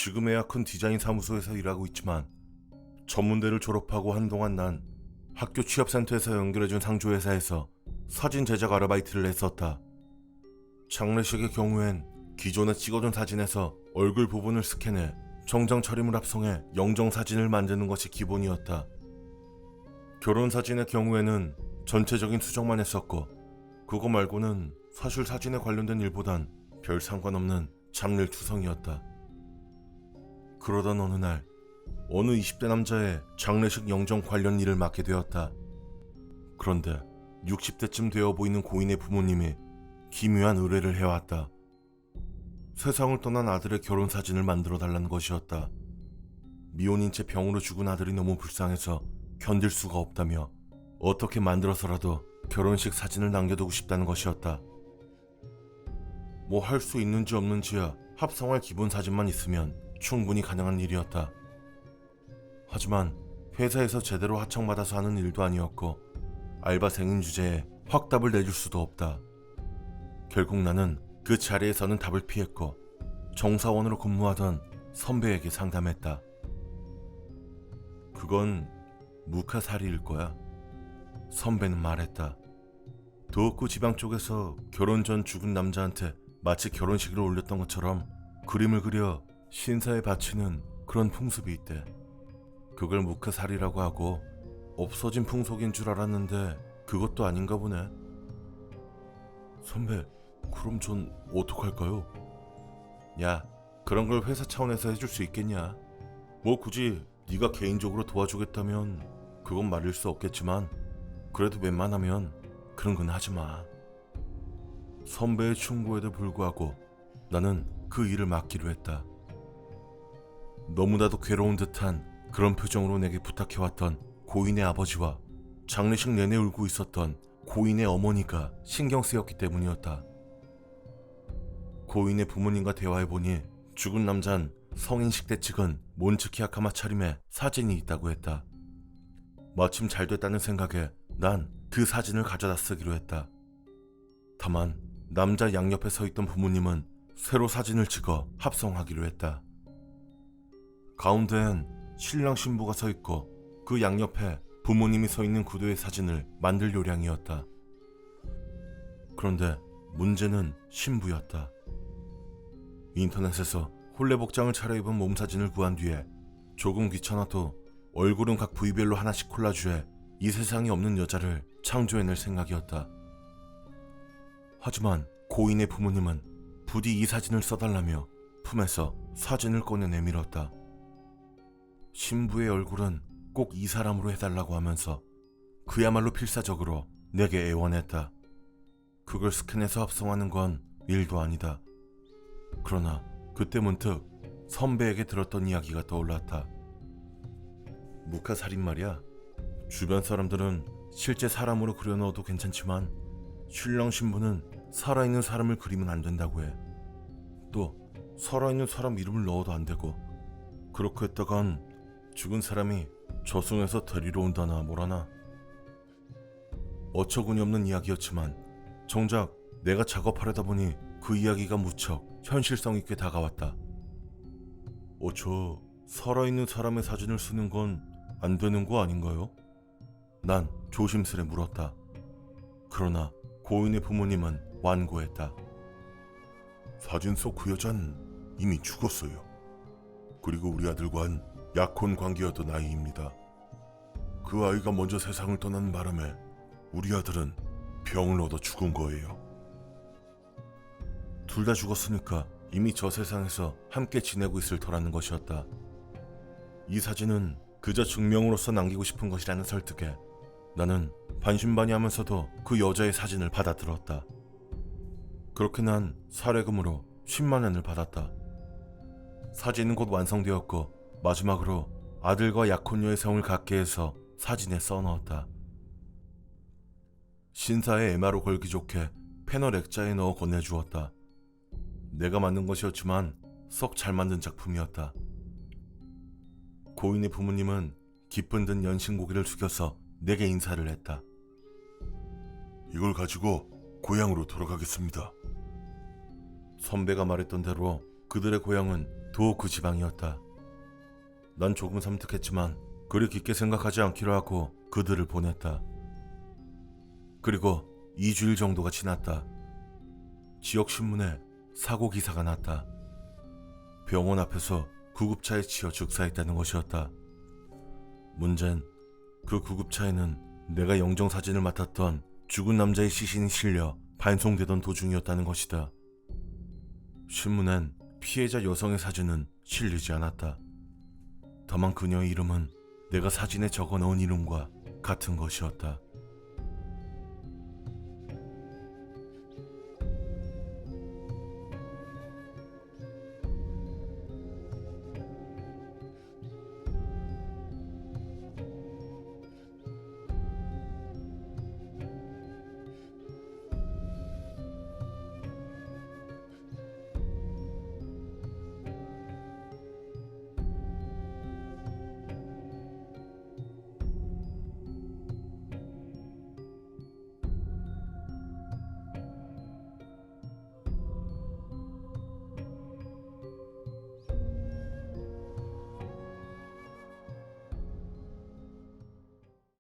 지금에야 큰 디자인 사무소에서 일하고 있지만 전문대를 졸업하고 한동안 난 학교 취업센터에서 연결해준 상조회사에서 사진 제작 아르바이트를 했었다. 장례식의 경우엔 기존에 찍어둔 사진에서 얼굴 부분을 스캔해 정장 차림을 합성해 영정 사진을 만드는 것이 기본이었다. 결혼 사진의 경우에는 전체적인 수정만 했었고 그거 말고는 사실 사진에 관련된 일보단 별 상관없는 잡일 투성이었다. 그러던 어느 날 어느 20대 남자의 장례식 영정 관련 일을 맡게 되었다. 그런데 60대쯤 되어 보이는 고인의 부모님이 기묘한 의뢰를 해왔다. 세상을 떠난 아들의 결혼 사진을 만들어 달라는 것이었다. 미혼인 채 병으로 죽은 아들이 너무 불쌍해서 견딜 수가 없다며 어떻게 만들어서라도 결혼식 사진을 남겨두고 싶다는 것이었다. 뭐 할 수 있는지 없는지야 합성할 기본 사진만 있으면 충분히 가능한 일이었다. 하지만 회사에서 제대로 하청받아서 하는 일도 아니었고 알바생인 주제에 확답을 내줄 수도 없다. 결국 나는 그 자리에서는 답을 피했고 정사원으로 근무하던 선배에게 상담했다. 그건 묵화살이일 거야. 선배는 말했다. 도읍구 지방 쪽에서 결혼 전 죽은 남자한테 마치 결혼식을 올렸던 것처럼 그림을 그려 신사에 바치는 그런 풍습이 있대. 그걸 묵화살이라고 하고 없어진 풍속인 줄 알았는데 그것도 아닌가 보네. 선배, 그럼 전 어떡할까요? 야, 그런 걸 회사 차원에서 해줄 수 있겠냐? 뭐 굳이 네가 개인적으로 도와주겠다면 그건 말릴 수 없겠지만 그래도 웬만하면 그런 건 하지 마. 선배의 충고에도 불구하고 나는 그 일을 맡기로 했다. 너무나도 괴로운 듯한 그런 표정으로 내게 부탁해왔던 고인의 아버지와 장례식 내내 울고 있었던 고인의 어머니가 신경 쓰였기 때문이었다. 고인의 부모님과 대화해보니 죽은 남잔 성인 10대 측은 몬츠키아카마 차림에 사진이 있다고 했다. 마침 잘 됐다는 생각에 난 그 사진을 가져다 쓰기로 했다. 다만 남자 양옆에 서 있던 부모님은 새로 사진을 찍어 합성하기로 했다. 가운데엔 신랑 신부가 서 있고 그 양옆에 부모님이 서 있는 구도의 사진을 만들 요량이었다. 그런데 문제는 신부였다. 인터넷에서 혼례복장을 차려입은 몸사진을 구한 뒤에 조금 귀찮아도 얼굴은 각 부위별로 하나씩 콜라주해 이 세상에 없는 여자를 창조해낼 생각이었다. 하지만 고인의 부모님은 부디 이 사진을 써달라며 품에서 사진을 꺼내 내밀었다. 신부의 얼굴은 꼭 이 사람으로 해달라고 하면서 그야말로 필사적으로 내게 애원했다. 그걸 스캔해서 합성하는 건 일도 아니다. 그러나 그때 문득 선배에게 들었던 이야기가 떠올랐다. 묵화살인 말이야. 주변 사람들은 실제 사람으로 그려 넣어도 괜찮지만 신랑 신부는 살아있는 사람을 그리면 안 된다고 해. 또 살아있는 사람 이름을 넣어도 안 되고 그렇게 했다간 죽은 사람이 저승에서 데리러 온다나 뭐라나. 어처구니 없는 이야기였지만 정작 내가 작업하려다 보니 그 이야기가 무척 현실성 있게 다가왔다. 저 살아있는 사람의 사진을 쓰는 건 안 되는 거 아닌가요? 난 조심스레 물었다. 그러나 고인의 부모님은 완고했다. 사진 속 그 여잔 이미 죽었어요. 그리고 우리 아들과는 약혼 관계였던 아이입니다. 그 아이가 먼저 세상을 떠난 바람에 우리 아들은 병을 얻어 죽은 거예요. 둘 다 죽었으니까 이미 저 세상에서 함께 지내고 있을 터라는 것이었다. 이 사진은 그저 증명으로서 남기고 싶은 것이라는 설득에 나는 반신반의하면서도 그 여자의 사진을 받아들었다. 그렇게 난 사례금으로 10만 원을 받았다. 사진은 곧 완성되었고 마지막으로 아들과 약혼녀의 성을 갖게 해서 사진에 써넣었다. 신사에 에마로 걸기 좋게 패널 액자에 넣어 건네주었다. 내가 만든 것이었지만 썩 잘 만든 작품이었다. 고인의 부모님은 기쁜 듯 연신고개를 숙여서 내게 인사를 했다. 이걸 가지고 고향으로 돌아가겠습니다. 선배가 말했던 대로 그들의 고향은 도 그 지방이었다. 난 조금 섬뜩했지만 그리 깊게 생각하지 않기로 하고 그들을 보냈다. 그리고 2주일 정도가 지났다. 지역 신문에 사고 기사가 났다. 병원 앞에서 구급차에 치여 죽사했다는 것이었다. 문제는 그 구급차에는 내가 영정사진을 맡았던 죽은 남자의 시신이 실려 반송되던 도중이었다는 것이다. 신문엔 피해자 여성의 사진은 실리지 않았다. 다만 그녀의 이름은 내가 사진에 적어놓은 이름과 같은 것이었다.